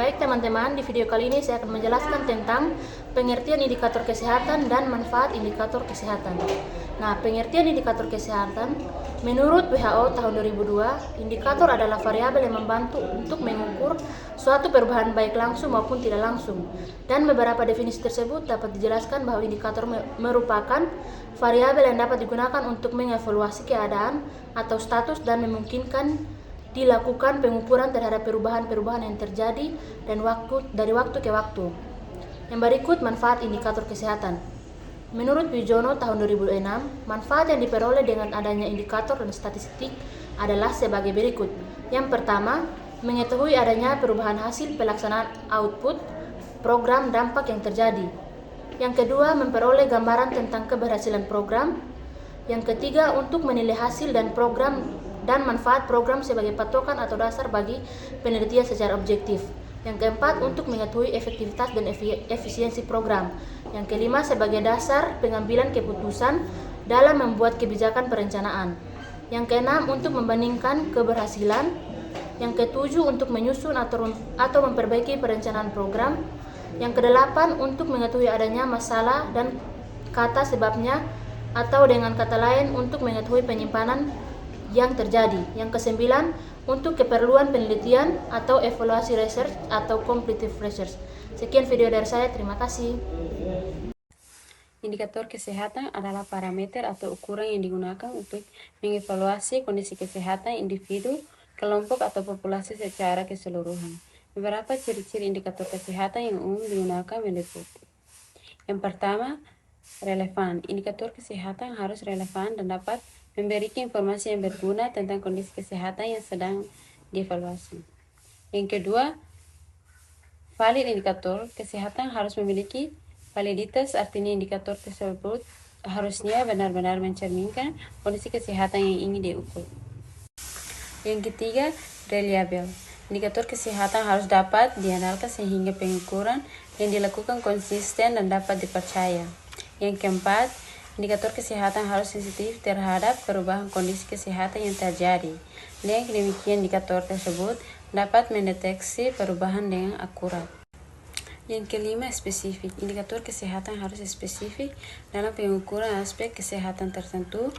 Baik teman-teman, di video kali ini saya akan menjelaskan tentang pengertian indikator kesehatan dan manfaat indikator kesehatan. Nah, pengertian indikator kesehatan menurut WHO tahun 2002, indikator adalah variabel yang membantu untuk mengukur suatu perubahan baik langsung maupun tidak langsung. Dan beberapa definisi tersebut dapat dijelaskan bahwa indikator merupakan variabel yang dapat digunakan untuk mengevaluasi keadaan atau status dan memungkinkan dilakukan pengukuran terhadap perubahan-perubahan yang terjadi dan dari waktu ke waktu. Yang berikut manfaat indikator kesehatan. Menurut Wijono tahun 2006, manfaat yang diperoleh dengan adanya indikator dan statistik adalah sebagai berikut. Yang pertama, mengetahui adanya perubahan hasil pelaksanaan output program dampak yang terjadi. Yang kedua, memperoleh gambaran tentang keberhasilan program. Yang ketiga, untuk menilai hasil dan manfaat program sebagai patokan atau dasar bagi penelitian secara objektif. Yang keempat, untuk mengetahui efektivitas dan efisiensi program. Yang kelima, sebagai dasar pengambilan keputusan dalam membuat kebijakan perencanaan. Yang keenam, untuk membandingkan keberhasilan. Yang ketujuh, untuk menyusun atau memperbaiki perencanaan program. Yang kedelapan, untuk mengetahui adanya masalah dan kata sebabnya, atau dengan kata lain untuk mengetahui penyimpanan yang terjadi. Yang kesembilan, untuk keperluan penelitian atau evaluasi research atau comparative research. Sekian video dari saya, terima kasih. Indikator kesehatan adalah parameter atau ukuran yang digunakan untuk mengevaluasi kondisi kesehatan individu, kelompok atau populasi secara keseluruhan. Beberapa ciri-ciri indikator kesehatan yang umum digunakan meliputi: yang pertama, relevan. Indikator kesehatan harus relevan dan dapat memberikan informasi yang berguna tentang kondisi kesehatan yang sedang dievaluasi. Yang kedua, valid. Indikator kesehatan harus memiliki validitas, artinya indikator tersebut harusnya benar-benar mencerminkan kondisi kesehatan yang ingin diukur. Yang ketiga, reliable. Indikator kesehatan harus dapat diandalkan sehingga pengukuran yang dilakukan konsisten dan dapat dipercaya. Yang keempat, indikator kesehatan harus sensitif terhadap perubahan kondisi kesehatan yang terjadi. Dengan demikian, indikator tersebut dapat mendeteksi perubahan dengan akurat. Yang kelima, spesifik. Indikator kesehatan harus spesifik dalam pengukuran aspek kesehatan tertentu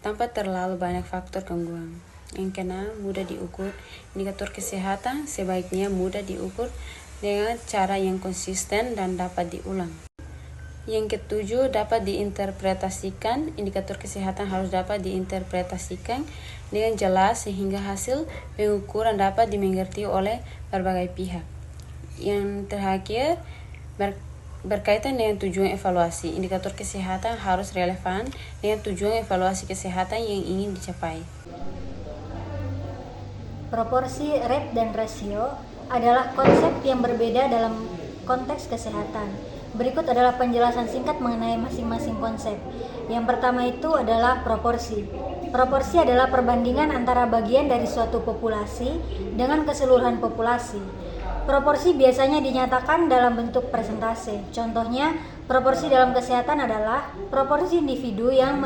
tanpa terlalu banyak faktor gangguan. Yang keenam, mudah diukur. Indikator kesehatan sebaiknya mudah diukur dengan cara yang konsisten dan dapat diulang. Yang ketujuh, dapat diinterpretasikan. Indikator kesehatan harus dapat diinterpretasikan dengan jelas sehingga hasil pengukuran dapat dimengerti oleh berbagai pihak. Yang terakhir, berkaitan dengan tujuan evaluasi. Indikator kesehatan harus relevan dengan tujuan evaluasi kesehatan yang ingin dicapai. Proporsi, rate, dan rasio adalah konsep yang berbeda dalam konteks kesehatan. Berikut adalah penjelasan singkat mengenai masing-masing konsep. Yang pertama itu adalah proporsi. Proporsi adalah perbandingan antara bagian dari suatu populasi dengan keseluruhan populasi. Proporsi biasanya dinyatakan dalam bentuk persentase. Contohnya, proporsi dalam kesehatan adalah proporsi individu yang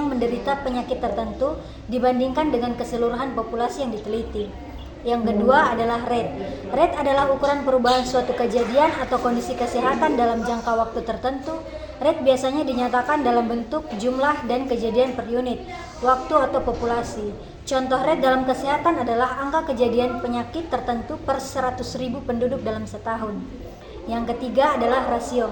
menderita penyakit tertentu dibandingkan dengan keseluruhan populasi yang diteliti. Yang kedua adalah rate. Rate adalah ukuran perubahan suatu kejadian atau kondisi kesehatan dalam jangka waktu tertentu. Rate biasanya dinyatakan dalam bentuk jumlah dan kejadian per unit waktu atau populasi. Contoh rate dalam kesehatan adalah angka kejadian penyakit tertentu per 100.000 penduduk dalam setahun. Yang ketiga adalah rasio.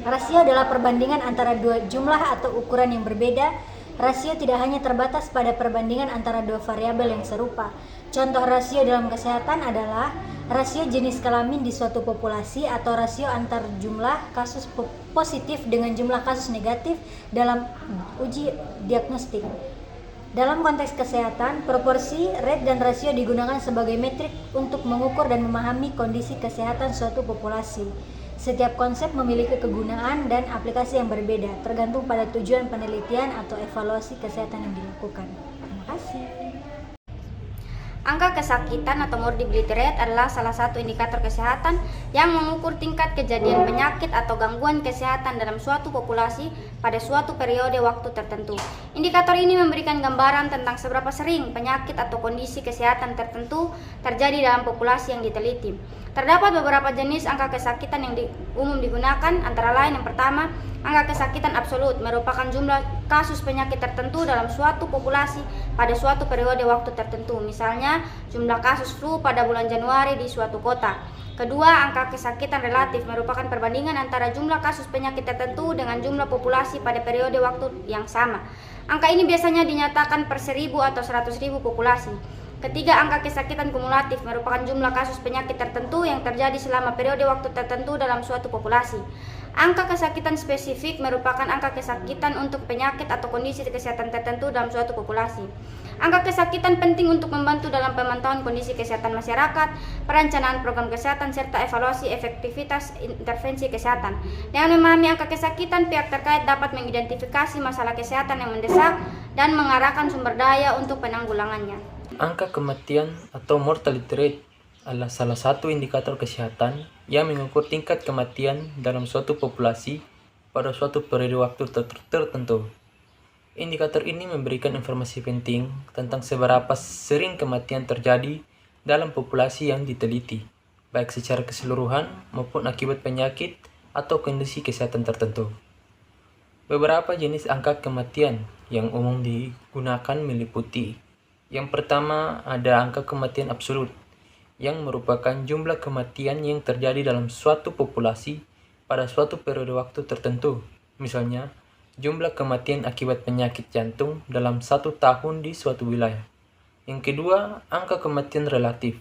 Rasio adalah perbandingan antara dua jumlah atau ukuran yang berbeda. Rasio tidak hanya terbatas pada perbandingan antara dua variabel yang serupa. Contoh rasio dalam kesehatan adalah rasio jenis kelamin di suatu populasi atau rasio antar jumlah kasus positif dengan jumlah kasus negatif dalam uji diagnostik. Dalam konteks kesehatan, proporsi, rate, dan rasio digunakan sebagai metrik untuk mengukur dan memahami kondisi kesehatan suatu populasi. Setiap konsep memiliki kegunaan dan aplikasi yang berbeda, tergantung pada tujuan penelitian atau evaluasi kesehatan yang dilakukan. Terima kasih. Angka kesakitan atau morbidity rate adalah salah satu indikator kesehatan yang mengukur tingkat kejadian penyakit atau gangguan kesehatan dalam suatu populasi pada suatu periode waktu tertentu. Indikator ini memberikan gambaran tentang seberapa sering penyakit atau kondisi kesehatan tertentu terjadi dalam populasi yang diteliti. Terdapat beberapa jenis angka kesakitan yang umum digunakan, antara lain yang pertama, angka kesakitan absolut merupakan jumlah kasus penyakit tertentu dalam suatu populasi pada suatu periode waktu tertentu. Misalnya, jumlah kasus flu pada bulan Januari di suatu kota. Kedua, angka kesakitan relatif merupakan perbandingan antara jumlah kasus penyakit tertentu dengan jumlah populasi pada periode waktu yang sama. Angka ini biasanya dinyatakan per 1000 atau 100.000 populasi. Ketiga, angka kesakitan kumulatif merupakan jumlah kasus penyakit tertentu yang terjadi selama periode waktu tertentu dalam suatu populasi. Angka kesakitan spesifik merupakan angka kesakitan untuk penyakit atau kondisi kesehatan tertentu dalam suatu populasi. Angka kesakitan penting untuk membantu dalam pemantauan kondisi kesehatan masyarakat, perencanaan program kesehatan, serta evaluasi efektivitas intervensi kesehatan. Dengan memahami angka kesakitan, pihak terkait dapat mengidentifikasi masalah kesehatan yang mendesak dan mengarahkan sumber daya untuk penanggulangannya. Angka kematian atau mortality rate adalah salah satu indikator kesehatan yang mengukur tingkat kematian dalam suatu populasi pada suatu periode waktu tertentu. Indikator ini memberikan informasi penting tentang seberapa sering kematian terjadi dalam populasi yang diteliti, baik secara keseluruhan maupun akibat penyakit atau kondisi kesehatan tertentu. Beberapa jenis angka kematian yang umum digunakan meliputi: yang pertama, ada angka kematian absolut, yang merupakan jumlah kematian yang terjadi dalam suatu populasi pada suatu periode waktu tertentu. Misalnya, jumlah kematian akibat penyakit jantung dalam 1 tahun di suatu wilayah. Yang kedua, angka kematian relatif.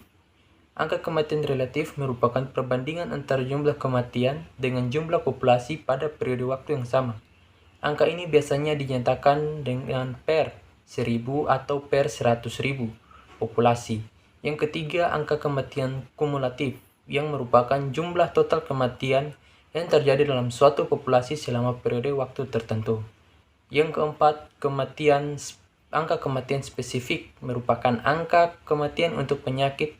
Angka kematian relatif merupakan perbandingan antara jumlah kematian dengan jumlah populasi pada periode waktu yang sama. Angka ini biasanya dinyatakan dengan per 1000 atau per 100.000 populasi. Yang ketiga, angka kematian kumulatif, yang merupakan jumlah total kematian yang terjadi dalam suatu populasi selama periode waktu tertentu. Yang keempat, angka kematian spesifik merupakan angka kematian untuk penyakit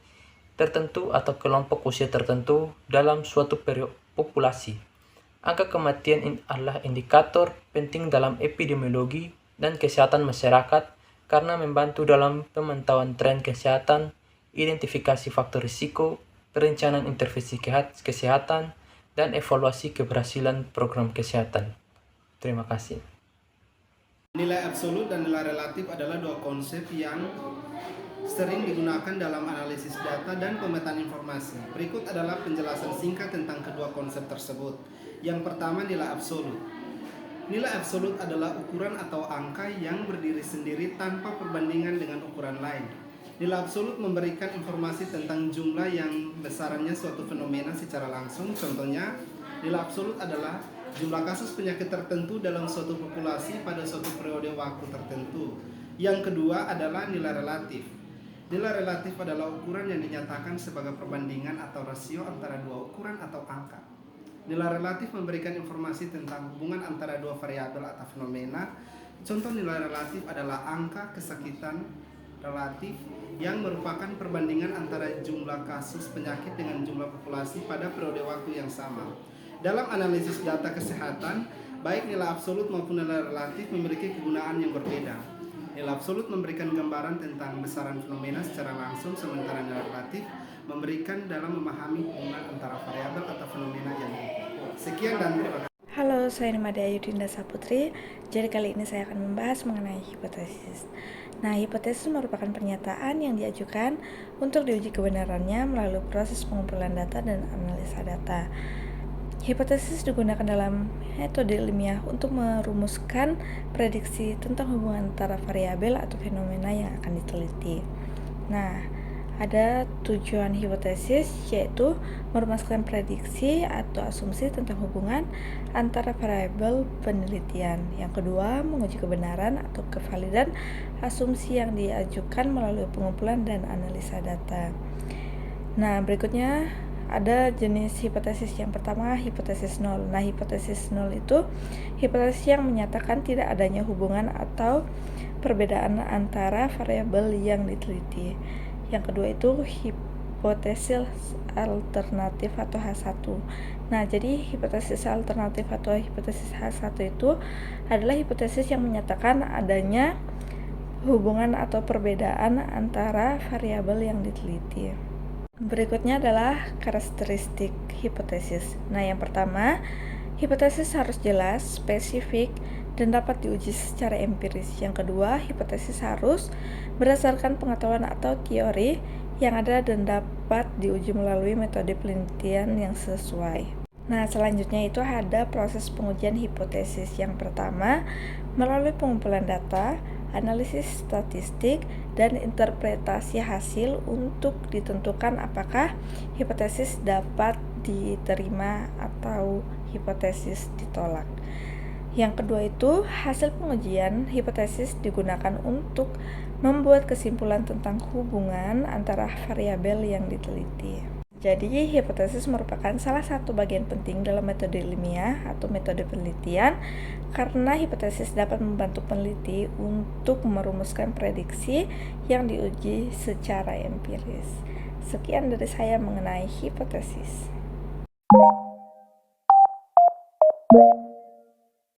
tertentu atau kelompok usia tertentu dalam suatu populasi. Angka kematian adalah indikator penting dalam epidemiologi dan kesehatan masyarakat karena membantu dalam pemantauan tren kesehatan, identifikasi faktor risiko, perencanaan intervensi kesehatan, dan evaluasi keberhasilan program kesehatan. Terima kasih. Nilai absolut dan nilai relatif adalah dua konsep yang sering digunakan dalam analisis data dan pemetaan informasi. Berikut adalah penjelasan singkat tentang kedua konsep tersebut. Yang pertama, nilai absolut. Nilai absolut adalah ukuran atau angka yang berdiri sendiri tanpa perbandingan dengan ukuran lain. Nilai absolut memberikan informasi tentang jumlah yang besarannya suatu fenomena secara langsung. Contohnya, nilai absolut adalah jumlah kasus penyakit tertentu dalam suatu populasi pada suatu periode waktu tertentu. Yang kedua adalah nilai relatif. Nilai relatif adalah ukuran yang dinyatakan sebagai perbandingan atau rasio antara dua ukuran atau angka. Nilai relatif memberikan informasi tentang hubungan antara dua variabel atau fenomena. Contoh nilai relatif adalah angka kesakitan relatif yang merupakan perbandingan antara jumlah kasus penyakit dengan jumlah populasi pada periode waktu yang sama. Dalam analisis data kesehatan, baik nilai absolut maupun nilai relatif memiliki kegunaan yang berbeda. Nilai absolut memberikan gambaran tentang besaran fenomena secara langsung, sementara nilai relatif memberikan dalam memahami hubungan antara variabel atau fenomena yang diukur. Sekian dan terima kasih. Halo, saya Mada Yudinda Saputri. Jadi kali ini saya akan membahas mengenai hipotesis. Nah, hipotesis merupakan pernyataan yang diajukan untuk diuji kebenarannya melalui proses pengumpulan data dan analisa data. Hipotesis digunakan dalam metode ilmiah untuk merumuskan prediksi tentang hubungan antara variabel atau fenomena yang akan diteliti. Nah, ada tujuan hipotesis, yaitu merumuskan prediksi atau asumsi tentang hubungan antara variabel penelitian. Yang kedua, menguji kebenaran atau kevalidan asumsi yang diajukan melalui pengumpulan dan analisa data. Nah, berikutnya ada jenis hipotesis. Yang pertama, hipotesis nol. Nah, hipotesis nol itu hipotesis yang menyatakan tidak adanya hubungan atau perbedaan antara variabel yang diteliti. Yang kedua itu hipotesis alternatif atau H1. Nah, jadi hipotesis alternatif atau hipotesis H1 itu adalah hipotesis yang menyatakan adanya hubungan atau perbedaan antara variabel yang diteliti. Berikutnya adalah karakteristik hipotesis. Nah, yang pertama, hipotesis harus jelas, spesifik, dan dapat diuji secara empiris. Yang kedua, hipotesis harus berdasarkan pengetahuan atau teori yang ada dan dapat diuji melalui metode penelitian yang sesuai. Nah, selanjutnya itu ada proses pengujian hipotesis. Yang pertama, melalui pengumpulan data, analisis statistik, dan interpretasi hasil untuk ditentukan apakah hipotesis dapat diterima atau hipotesis ditolak. Yang kedua itu, hasil pengujian hipotesis digunakan untuk membuat kesimpulan tentang hubungan antara variabel yang diteliti. Jadi, hipotesis merupakan salah satu bagian penting dalam metode ilmiah atau metode penelitian karena hipotesis dapat membantu peneliti untuk merumuskan prediksi yang diuji secara empiris. Sekian dari saya mengenai hipotesis.